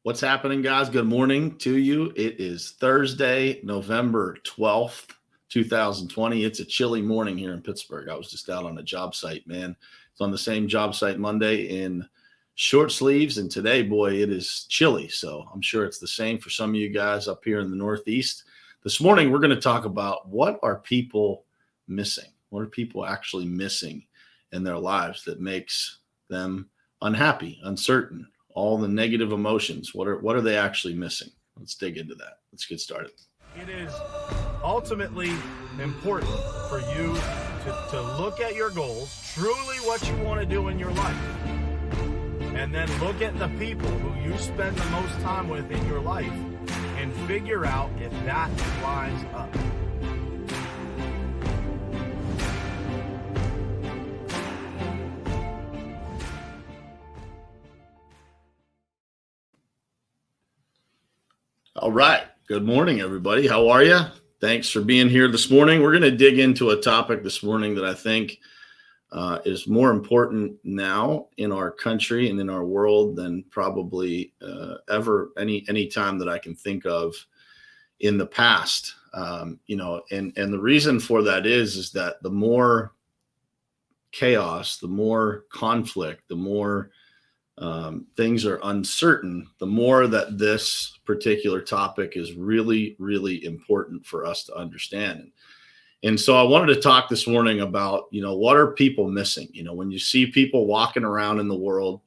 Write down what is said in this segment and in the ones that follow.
What's happening, guys? Good morning to you. It is Thursday, November 12th, 2020. It's a chilly morning here in Pittsburgh. I was just out on a job site, man. It's on the same job site Monday in short sleeves. And today, boy, it is chilly. So I'm sure it's the same for some of you guys up here in the Northeast. This morning, we're going to talk about what are people missing? What are people actually missing in their lives that makes them unhappy, uncertain? All the negative emotions. What are they actually missing? Let's dig into that. Let's get started. It is ultimately important for you to look at your goals, truly what you want to do in your life, and then look at the people who you spend the most time with in your life and figure out if that lines up. All right. Good morning, everybody. How are you? Thanks for being here this morning. We're going to dig into a topic this morning that I think is more important now in our country and in our world than probably ever any time that I can think of in the past. And the reason for that is that the more chaos, the more conflict, the more things are uncertain, the more that this particular topic is really, really important for us to understand. And so I wanted to talk this morning about, what are people missing? When you see people walking around in the world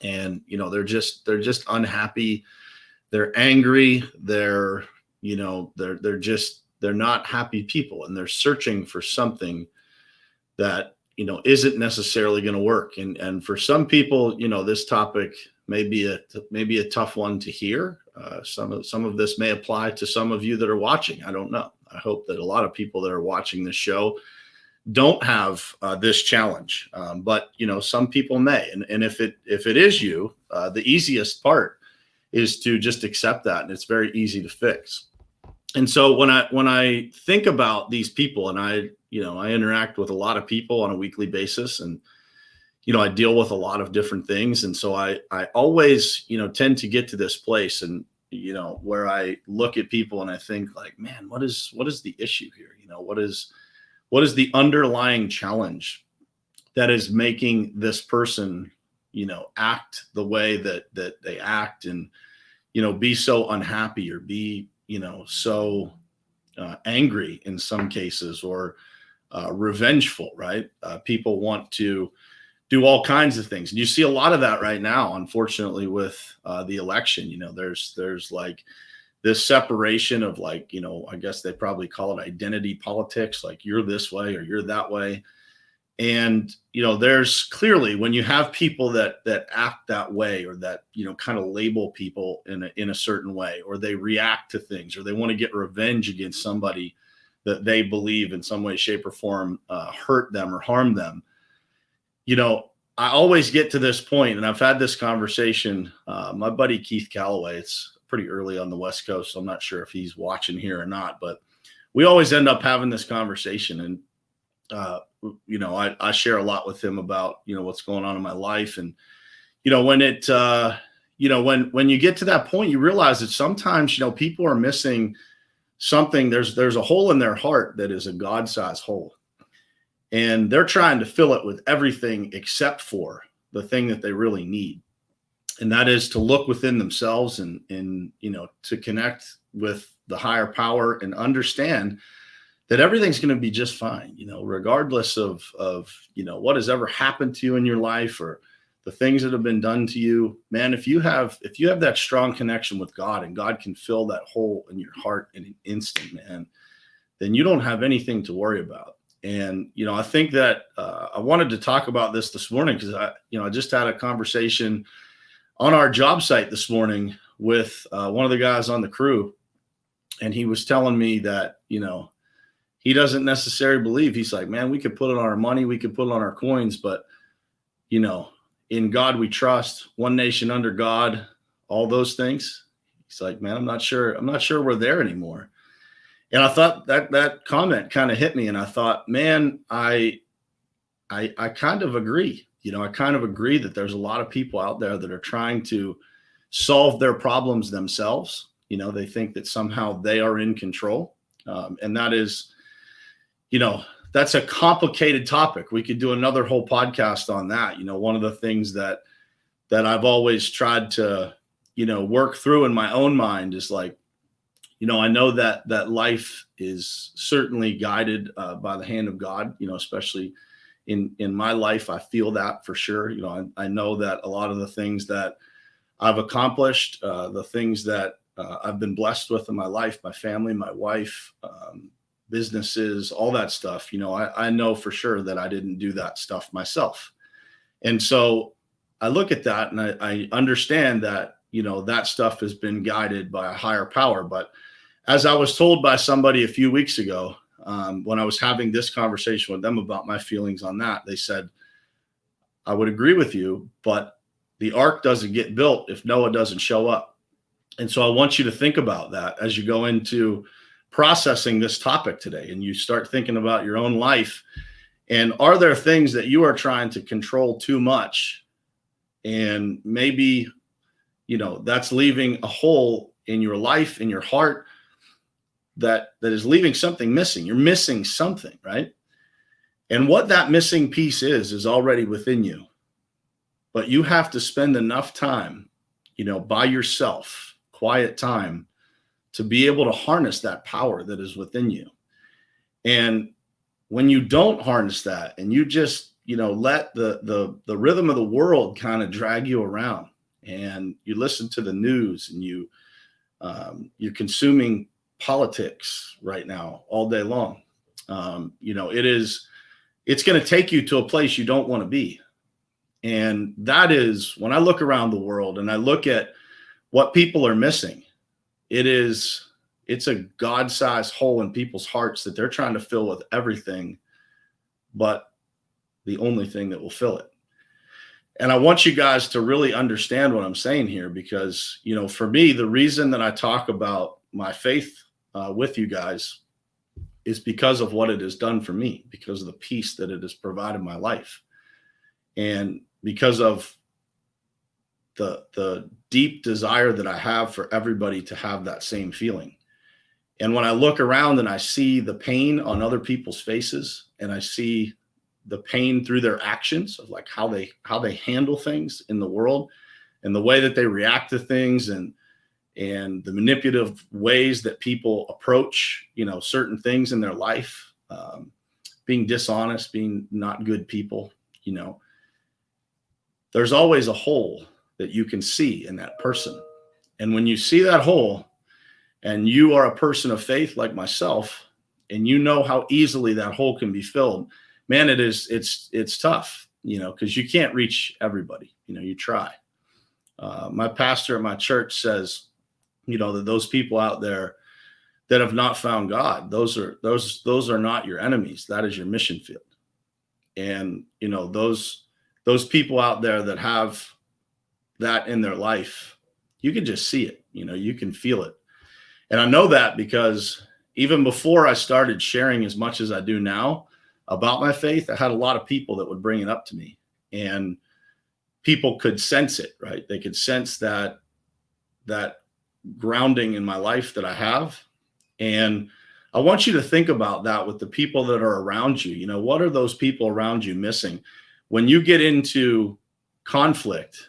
and, they're just unhappy, they're angry, they're not happy people, and they're searching for something that isn't necessarily going to work. And for some people, this topic may be a tough one to hear. Some of this may apply to some of you that are watching. I don't know. I hope that a lot of people that are watching this show don't have this challenge. But some people may. And if it is you, the easiest part is to just accept that, and it's very easy to fix. And so when I think about these people, and I interact with a lot of people on a weekly basis, and I deal with a lot of different things, and so I always tend to get to this place, and where I look at people and I think, like, man, what is the issue here? What is the underlying challenge that is making this person act the way that they act, and be so unhappy, or be so angry in some cases, or revengeful, right? People want to do all kinds of things. And you see a lot of that right now, unfortunately, with the election. There's like this separation of, like, I guess they probably call it identity politics, like you're this way or you're that way. And, there's clearly, when you have people that act that way, or that, kind of label people in a certain way, or they react to things, or they want to get revenge against somebody that they believe in some way, shape, or form hurt them or harm them. I always get to this point, and I've had this conversation. My buddy Keith Calloway, it's pretty early on the West Coast, so I'm not sure if he's watching here or not, but we always end up having this conversation. And I share a lot with him about, what's going on in my life. And, when you get to that point, you realize that sometimes, people are missing something. There's a hole in their heart that is a God-sized hole, and they're trying to fill it with everything except for the thing that they really need. And that is to look within themselves and to connect with the higher power and understand that everything's going to be just fine, regardless of what has ever happened to you in your life, or the things that have been done to you. Man, if you have that strong connection with God, and God can fill that hole in your heart in an instant, man, then you don't have anything to worry about. And, I think that I wanted to talk about this morning because I just had a conversation on our job site this morning with one of the guys on the crew. And he was telling me that, he doesn't necessarily believe. He's like, man, we could put it on our money, we could put it on our coins, but in God we trust, one nation under God, all those things. He's like, man, I'm not sure we're there anymore. And I thought that comment kind of hit me, and I thought, man, I kind of agree. I kind of agree that there's a lot of people out there that are trying to solve their problems themselves. You know, they think that somehow they are in control. And that is, you know, that's a complicated topic. We could do another whole podcast on that. You know, one of the things that I've always tried to, you know, work through in my own mind is like, you know, I know that life is certainly guided by the hand of God, you know, especially in my life. I feel that for sure. You know, I know that a lot of the things that I've accomplished, the things that I've been blessed with in my life, my family, my wife, businesses, all that stuff, you know, I know for sure that I didn't do that stuff myself. And so I look at that and I understand that, you know, that stuff has been guided by a higher power. But as I was told by somebody a few weeks ago, when I was having this conversation with them about my feelings on that, they said, I would agree with you, but the ark doesn't get built if Noah doesn't show up. And so I want you to think about that as you go into processing this topic today and you start thinking about your own life. And are there things that you are trying to control too much? And maybe, you know, that's leaving a hole in your life, in your heart, that is leaving something missing. You're missing something, right? And what that missing piece is already within you. But you have to spend enough time, you know, by yourself, quiet time, to be able to harness that power that is within you. And when you don't harness that and you just, you know, let the rhythm of the world kind of drag you around, and you listen to the news and you're consuming politics right now all day long. You know, it's going to take you to a place you don't want to be. And that is, when I look around the world and I look at what people are missing, it's a God-sized hole in people's hearts that they're trying to fill with everything but the only thing that will fill it. And I want you guys to really understand what I'm saying here, because, you know, for me, the reason that I talk about my faith with you guys is because of what it has done for me, because of the peace that it has provided my life, and because of the deep desire that I have for everybody to have that same feeling. And when I look around and I see the pain on other people's faces, and I see the pain through their actions of like how they handle things in the world, and the way that they react to things, and the manipulative ways that people approach, you know, certain things in their life, being dishonest, being not good people, you know, there's always a hole that you can see in that person. And when you see that hole, and you are a person of faith like myself, and you know how easily that hole can be filled, man, it's tough, you know, because you can't reach everybody. You know, you try. My pastor at my church says, you know, that those people out there that have not found God, those are not your enemies. That is your mission field. And, you know, those people out there that have that in their life, you can just see it, you know, you can feel it. And I know that because even before I started sharing as much as I do now about my faith, I had a lot of people that would bring it up to me, and people could sense it, right? They could sense that grounding in my life that I have. And I want you to think about that with the people that are around you. You know, what are those people around you missing? When you get into conflict,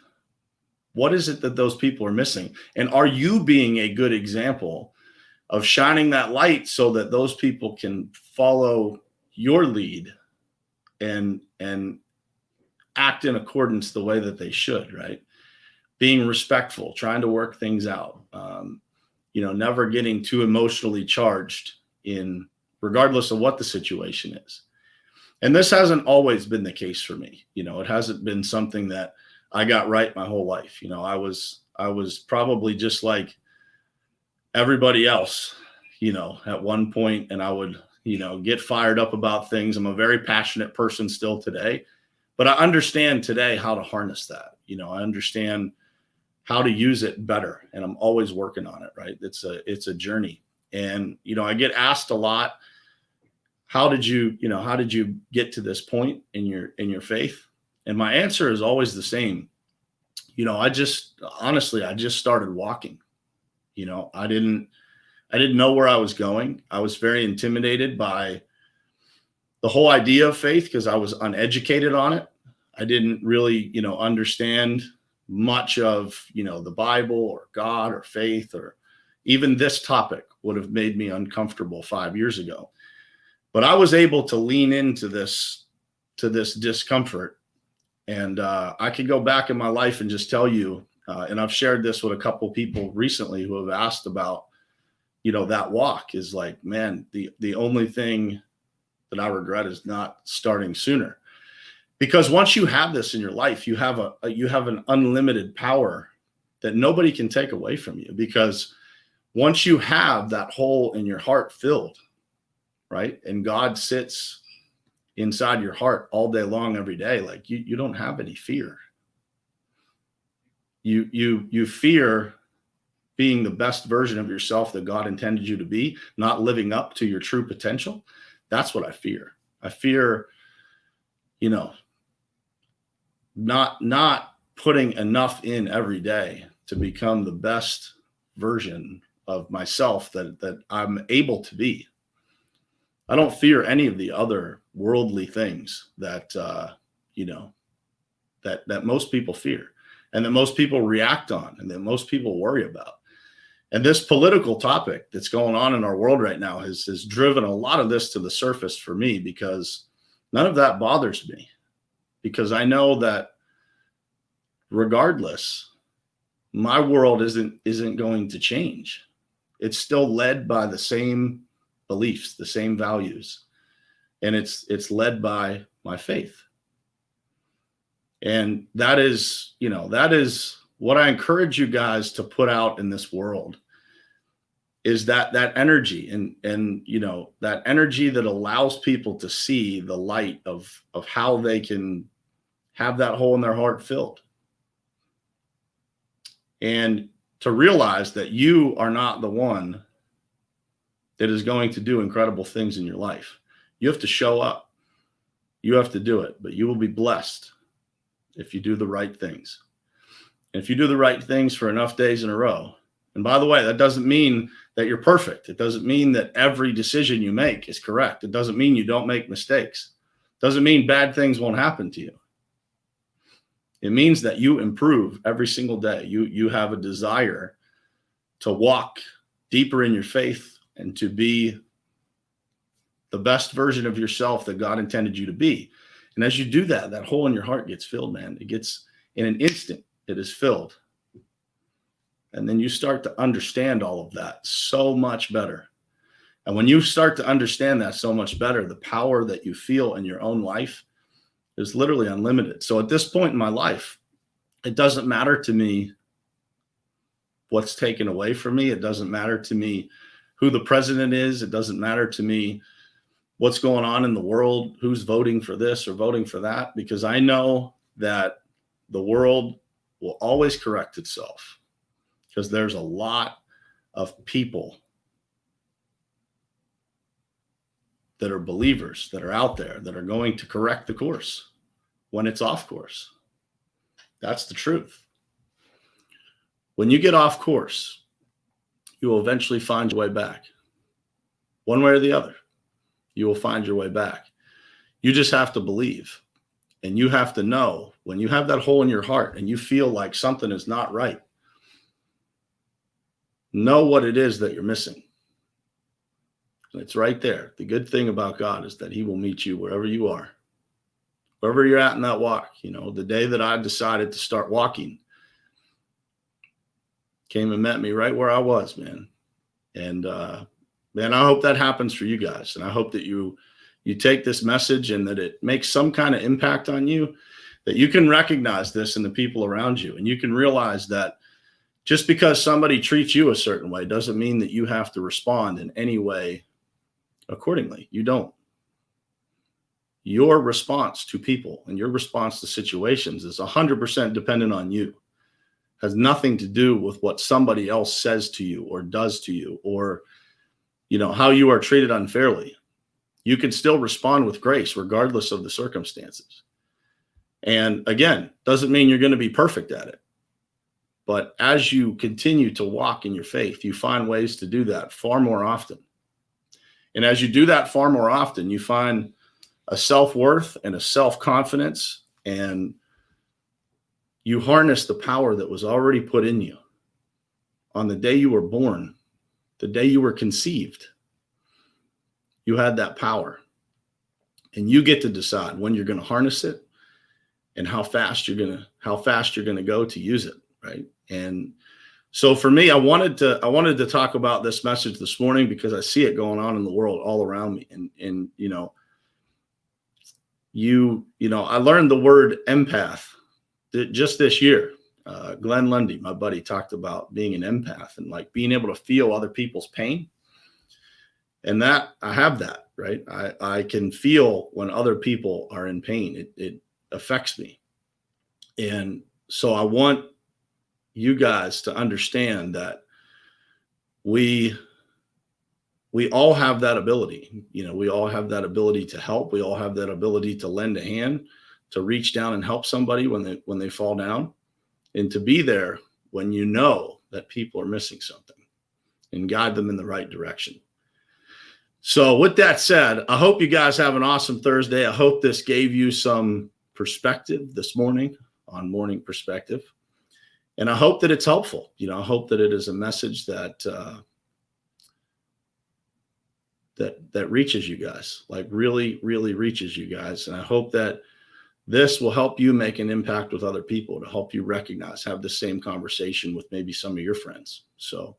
what is it that those people are missing? And are you being a good example of shining that light so that those people can follow your lead and act in accordance the way that they should, right? Being respectful, trying to work things out, you know, never getting too emotionally charged in regardless of what the situation is. And this hasn't always been the case for me. You know, it hasn't been something that I got right my whole life. You know, I was probably just like everybody else, you know, at one point, and I would, you know, get fired up about things. I'm a very passionate person still today, but I understand today how to harness that. You know, I understand how to use it better, and I'm always working on it, right? It's a journey. And, you know, I get asked a lot, how did you get to this point in your faith? And my answer is always the same. I just started walking. I didn't know where I was going. I was very intimidated by the whole idea of faith because I was uneducated on it. I didn't really, understand much of, the Bible or God or faith, or even this topic would have made me uncomfortable 5 years ago. But I was able to lean into this discomfort. And I could go back in my life and just tell you, and I've shared this with a couple people recently who have asked about, that walk is like, man, the only thing that I regret is not starting sooner. Because once you have this in your life, you have an unlimited power that nobody can take away from you. Because once you have that hole in your heart filled, right, and God sits inside your heart all day long, every day, like you don't have any fear. You fear being the best version of yourself that God intended you to be, not living up to your true potential. That's what I fear. I fear, not putting enough in every day to become the best version of myself that I'm able to be. I don't fear any of the other worldly things that that most people fear, and that most people react on, and that most people worry about. And this political topic that's going on in our world right now has driven a lot of this to the surface for me, because none of that bothers me, because I know that regardless, my world isn't going to change. It's still led by the same beliefs, the same values, and it's led by my faith. And that is what I encourage you guys to put out in this world, is that energy, and that energy that allows people to see the light of how they can have that hole in their heart filled, and to realize that you are not the one that is going to do incredible things in your life. You have to show up. You have to do it, but you will be blessed if you do the right things. And if you do the right things for enough days in a row. And by the way, that doesn't mean that you're perfect. It doesn't mean that every decision you make is correct. It doesn't mean you don't make mistakes. It doesn't mean bad things won't happen to you. It means that you improve every single day. You have a desire to walk deeper in your faith and to be the best version of yourself that God intended you to be. And as you do that, that hole in your heart gets filled, man. It gets, in an instant, it is filled. And then you start to understand all of that so much better. And when you start to understand that so much better, the power that you feel in your own life is literally unlimited. So at this point in my life, it doesn't matter to me what's taken away from me. It doesn't matter to me who the president is. It doesn't matter to me what's going on in the world, who's voting for this or voting for that, because I know that the world will always correct itself, because there's a lot of people that are believers that are out there that are going to correct the course when it's off course. That's the truth. When you get off course, you will eventually find your way back. One way or the other, you will find your way back. You just have to believe. And you have to know, when you have that hole in your heart and you feel like something is not right, know what it is that you're missing. It's right there. The good thing about God is that he will meet you wherever you are, wherever you're at in that walk. The day that I decided to start walking, came and met me right where I was, man. And man, I hope that happens for you guys. And I hope that you take this message and that it makes some kind of impact on you, that you can recognize this in the people around you. And you can realize that just because somebody treats you a certain way doesn't mean that you have to respond in any way accordingly. You don't. Your response to people and your response to situations is 100% dependent on you. Has nothing to do with what somebody else says to you or does to you, or how you are treated unfairly. You can still respond with grace regardless of the circumstances. And again, doesn't mean you're going to be perfect at it. But as you continue to walk in your faith, you find ways to do that far more often. And as you do that far more often, you find a self-worth and a self-confidence, and you harness the power that was already put in you on the day you were born, the day you were conceived. You had that power, and you get to decide when you're going to harness it and how fast you're going to go to use it, right? And so for me, I wanted to talk about this message this morning because I see it going on in the world all around me. And I learned the word empath just this year. Glenn Lundy, my buddy, talked about being an empath and like being able to feel other people's pain. And that I have that, right? I can feel when other people are in pain. It affects me. And so I want you guys to understand that we all have that ability. We all have that ability to help. We all have that ability to lend a hand, to reach down and help somebody when they fall down, and to be there when you know that people are missing something and guide them in the right direction. So with that said, I hope you guys have an awesome Thursday. I hope this gave you some perspective this morning on Morning Perspective. And I hope that it's helpful. I hope that it is a message that reaches you guys, like really, really reaches you guys. And I hope that this will help you make an impact with other people, to help you recognize, have the same conversation with maybe some of your friends. So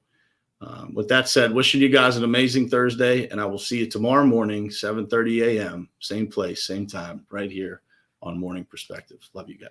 with that said, wishing you guys an amazing Thursday, and I will see you tomorrow morning, 7:30 a.m., same place, same time, right here on Morning Perspective. Love you guys.